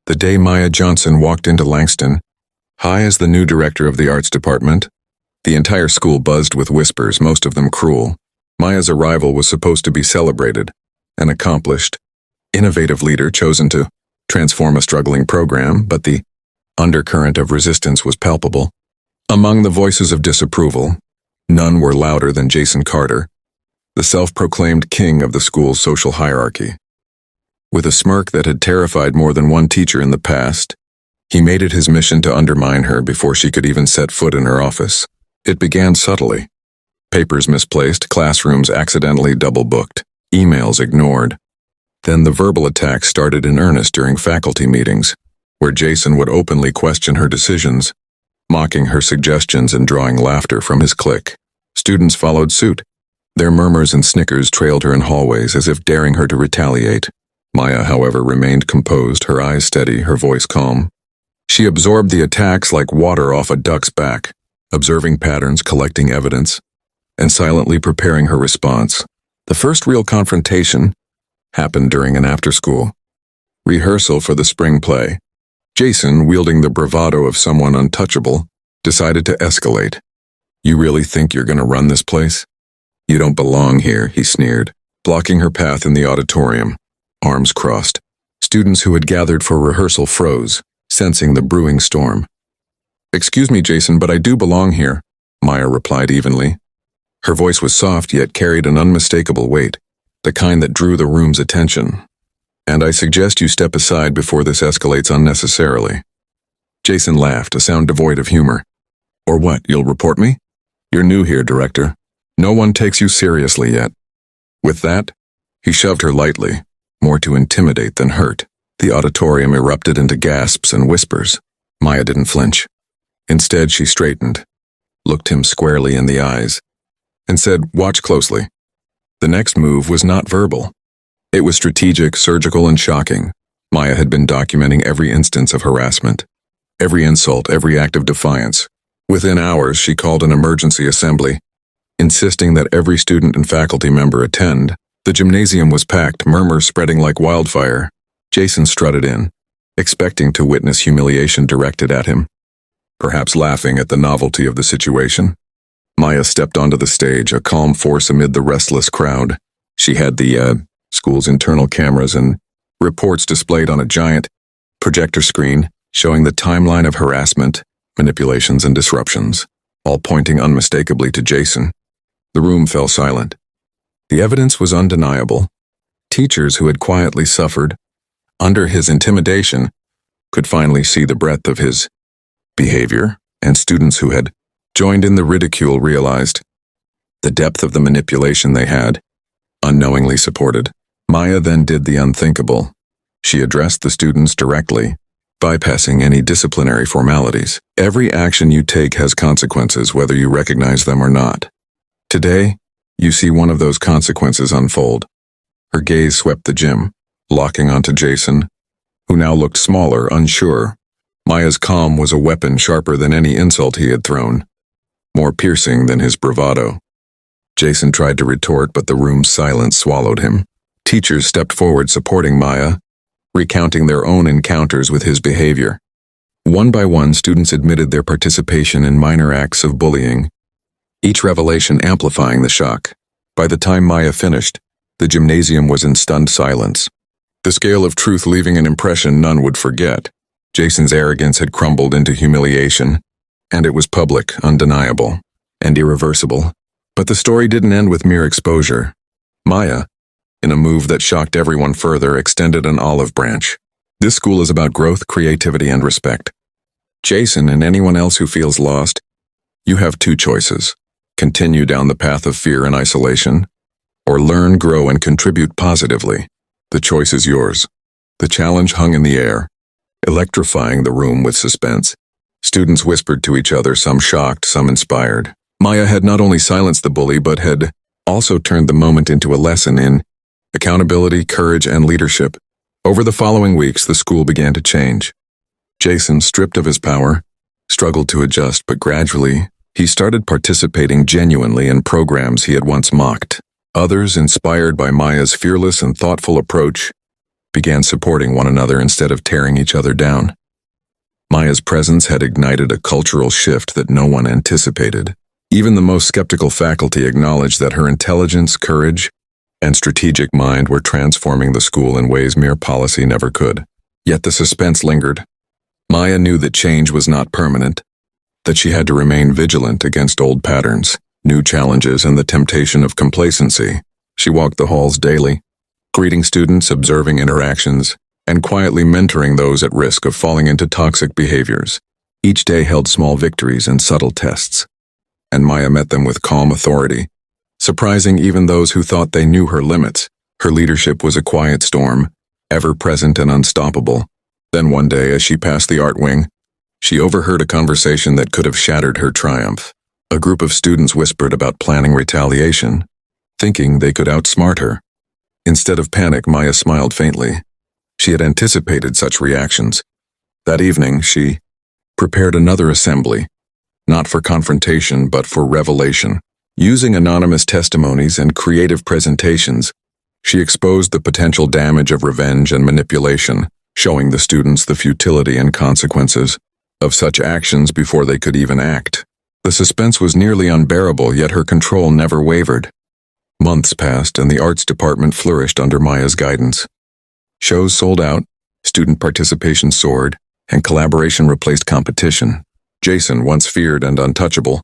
The day Maya Johnson walked into Langston, high as the new director of the arts department, the entire school buzzed with whispers, most of them cruel. Maya's arrival was supposed to be celebrated, an accomplished, innovative leader chosen to transform a struggling program, but the undercurrent of resistance was palpable. Among the voices of disapproval, none were louder than Jason Carter, the self-proclaimed king of the school's social hierarchy. With a smirk that had terrified more than one teacher in the past, he made it his mission to undermine her before she could even set foot in her office. It began subtly. Papers misplaced, classrooms accidentally double-booked, emails ignored. Then the verbal attack started in earnest during faculty meetings, where Jason would openly question her decisions, mocking her suggestions and drawing laughter from his clique. Students followed suit. Their murmurs and snickers trailed her in hallways as if daring her to retaliate. Maya, however, remained composed, her eyes steady, her voice calm. She absorbed the attacks like water off a duck's back, observing patterns, collecting evidence, and silently preparing her response. The first real confrontation happened during an after-school rehearsal for the spring play. Jason, wielding the bravado of someone untouchable, decided to escalate. "You really think you're going to run this place? You don't belong here," he sneered, blocking her path in the auditorium. Arms crossed. Students who had gathered for rehearsal froze, sensing the brewing storm. "Excuse me, Jason, but I do belong here," Maya replied evenly. Her voice was soft yet carried an unmistakable weight, the kind that drew the room's attention. "And I suggest you step aside before this escalates unnecessarily." Jason laughed, a sound devoid of humor. "Or what, you'll report me? You're new here, Director. No one takes you seriously yet." With that, he shoved her lightly, more to intimidate than hurt. The auditorium erupted into gasps and whispers. Maya didn't flinch. Instead, she straightened, looked him squarely in the eyes, and said, "Watch closely." The next move was not verbal. It was strategic, surgical, and shocking. Maya had been documenting every instance of harassment, every insult, every act of defiance. Within hours, she called an emergency assembly, insisting that every student and faculty member attend. The gymnasium was packed, murmurs spreading like wildfire. Jason strutted in, expecting to witness humiliation directed at him, perhaps laughing at the novelty of the situation. Maya stepped onto the stage, a calm force amid the restless crowd. She had the school's internal cameras and reports displayed on a giant projector screen showing the timeline of harassment, manipulations, and disruptions, all pointing unmistakably to Jason. The room fell silent. The evidence was undeniable. Teachers who had quietly suffered under his intimidation could finally see the breadth of his behavior, and students who had joined in the ridicule realized the depth of the manipulation they had unknowingly supported. Maya then did the unthinkable. She addressed the students directly, bypassing any disciplinary formalities. "Every action you take has consequences, whether you recognize them or not. Today, you see one of those consequences unfold." Her gaze swept the gym, locking onto Jason, who now looked smaller, unsure. Maya's calm was a weapon sharper than any insult he had thrown, more piercing than his bravado. Jason tried to retort, but the room's silence swallowed him. Teachers stepped forward supporting Maya, recounting their own encounters with his behavior. One by one, students admitted their participation in minor acts of bullying, each revelation amplifying the shock. By the time Maya finished, the gymnasium was in stunned silence, the scale of truth leaving an impression none would forget. Jason's arrogance had crumbled into humiliation, and it was public, undeniable, and irreversible. But the story didn't end with mere exposure. Maya, in a move that shocked everyone further, extended an olive branch. "This school is about growth, creativity, and respect. Jason and anyone else who feels lost, you have two choices. Continue down the path of fear and isolation, or learn, grow, and contribute positively. The choice is yours." The challenge hung in the air, electrifying the room with suspense. Students whispered to each other, some shocked, some inspired. Maya had not only silenced the bully, but had also turned the moment into a lesson in accountability, courage, and leadership. Over the following weeks, the school began to change. Jason, stripped of his power, struggled to adjust, but gradually, he started participating genuinely in programs he had once mocked. Others, inspired by Maya's fearless and thoughtful approach, began supporting one another instead of tearing each other down. Maya's presence had ignited a cultural shift that no one anticipated. Even the most skeptical faculty acknowledged that her intelligence, courage, and strategic mind were transforming the school in ways mere policy never could. Yet the suspense lingered. Maya knew that change was not permanent, that she had to remain vigilant against old patterns, new challenges, and the temptation of complacency. She walked the halls daily, greeting students, observing interactions, and quietly mentoring those at risk of falling into toxic behaviors. Each day held small victories and subtle tests, and Maya met them with calm authority, surprising even those who thought they knew her limits. Her leadership was a quiet storm, ever present and unstoppable. Then one day, as she passed the art wing, she overheard a conversation that could have shattered her triumph. A group of students whispered about planning retaliation, thinking they could outsmart her. Instead of panic, Maya smiled faintly. She had anticipated such reactions. That evening, she prepared another assembly, not for confrontation but for revelation. Using anonymous testimonies and creative presentations, she exposed the potential damage of revenge and manipulation, showing the students the futility and consequences of such actions before they could even act. The suspense was nearly unbearable, yet her control never wavered. Months passed, and the arts department flourished under Maya's guidance. Shows sold out, student participation soared, and collaboration replaced competition. Jason, once feared and untouchable,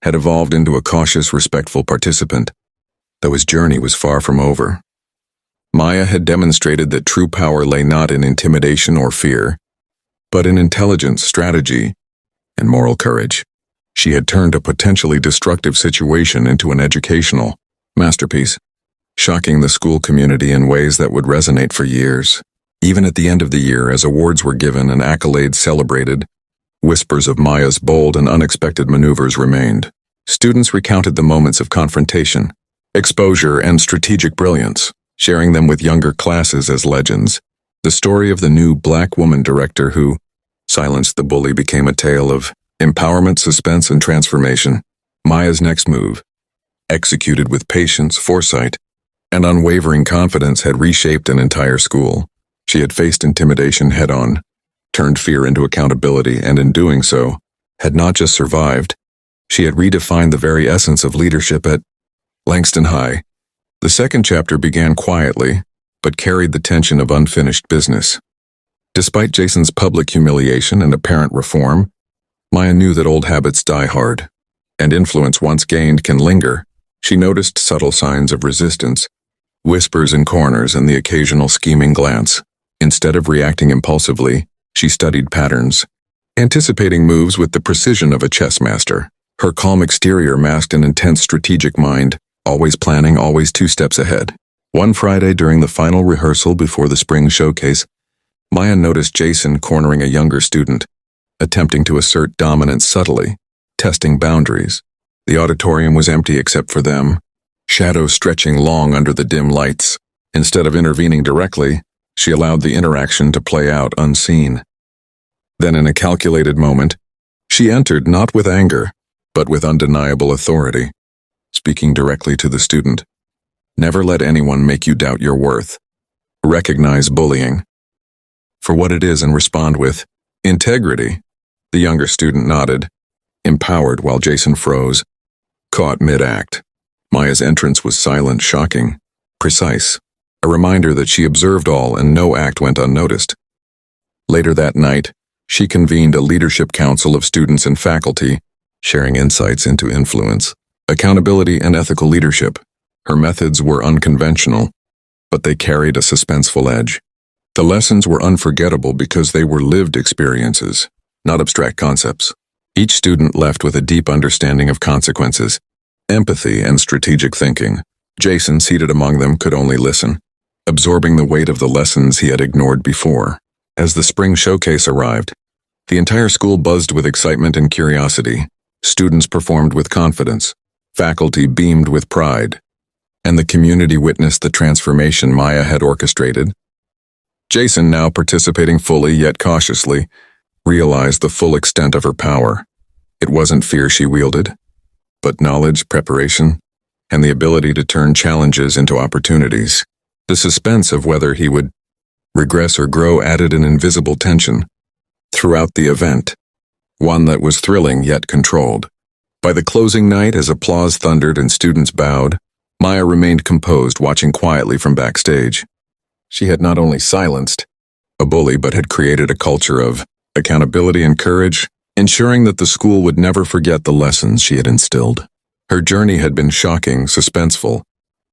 had evolved into a cautious, respectful participant, though his journey was far from over. Maya had demonstrated that true power lay not in intimidation or fear, but in intelligence, strategy, and moral courage. She had turned a potentially destructive situation into an educational masterpiece, shocking the school community in ways that would resonate for years. Even at the end of the year, as awards were given and accolades celebrated, whispers of Maya's bold and unexpected maneuvers remained. Students recounted the moments of confrontation, exposure, and strategic brilliance, sharing them with younger classes as legends. The story of the new black woman director who silenced the bully became a tale of empowerment, suspense, and transformation. Maya's next move, executed with patience, foresight, and unwavering confidence, had reshaped an entire school. She had faced intimidation head-on, turned fear into accountability, and in doing so, had not just survived, she had redefined the very essence of leadership at Langston High. The second chapter began quietly, but carried the tension of unfinished business. Despite Jason's public humiliation and apparent reform, Maya knew that old habits die hard, and influence once gained can linger. She noticed subtle signs of resistance, whispers in corners, and the occasional scheming glance. Instead of reacting impulsively, she studied patterns, anticipating moves with the precision of a chess master. Her calm exterior masked an intense strategic mind, always planning, always 2 steps ahead. One Friday during the final rehearsal before the spring showcase, Maya noticed Jason cornering a younger student, attempting to assert dominance subtly, testing boundaries. The auditorium was empty except for them, shadows stretching long under the dim lights. Instead of intervening directly, she allowed the interaction to play out unseen. Then, in a calculated moment, she entered not with anger, but with undeniable authority, speaking directly to the student. Never let anyone make you doubt your worth. Recognize bullying for what it is and respond with integrity. The younger student nodded, empowered, while Jason froze, caught mid-act. Maya's entrance was silent, shocking, precise, a reminder that she observed all and no act went unnoticed. Later that night, she convened a leadership council of students and faculty, sharing insights into influence, accountability, and ethical leadership. Her methods were unconventional, but they carried a suspenseful edge. The lessons were unforgettable because they were lived experiences, not abstract concepts. Each student left with a deep understanding of consequences, empathy, and strategic thinking. Jason, seated among them, could only listen, absorbing the weight of the lessons he had ignored before. As the spring showcase arrived, the entire school buzzed with excitement and curiosity. Students performed with confidence, faculty beamed with pride, and the community witnessed the transformation Maya had orchestrated. Jason, now participating fully yet cautiously, realized the full extent of her power. It wasn't fear she wielded, but knowledge, preparation, and the ability to turn challenges into opportunities. The suspense of whether he would regress or grow added an invisible tension throughout the event, one that was thrilling yet controlled. By the closing night, as applause thundered and students bowed, Maya remained composed, watching quietly from backstage. She had not only silenced a bully but had created a culture of accountability and courage, ensuring that the school would never forget the lessons she had instilled. Her journey had been shocking, suspenseful,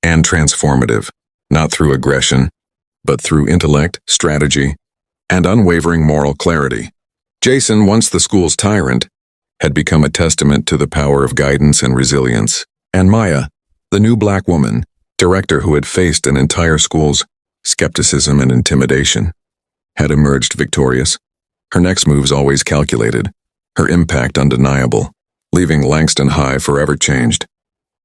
and transformative, not through aggression, but through intellect, strategy, and unwavering moral clarity. Jason, once the school's tyrant, had become a testament to the power of guidance and resilience. And Maya, the new black woman, director who had faced an entire school's skepticism and intimidation, had emerged victorious. Her next moves always calculated, her impact undeniable, leaving Langston High forever changed.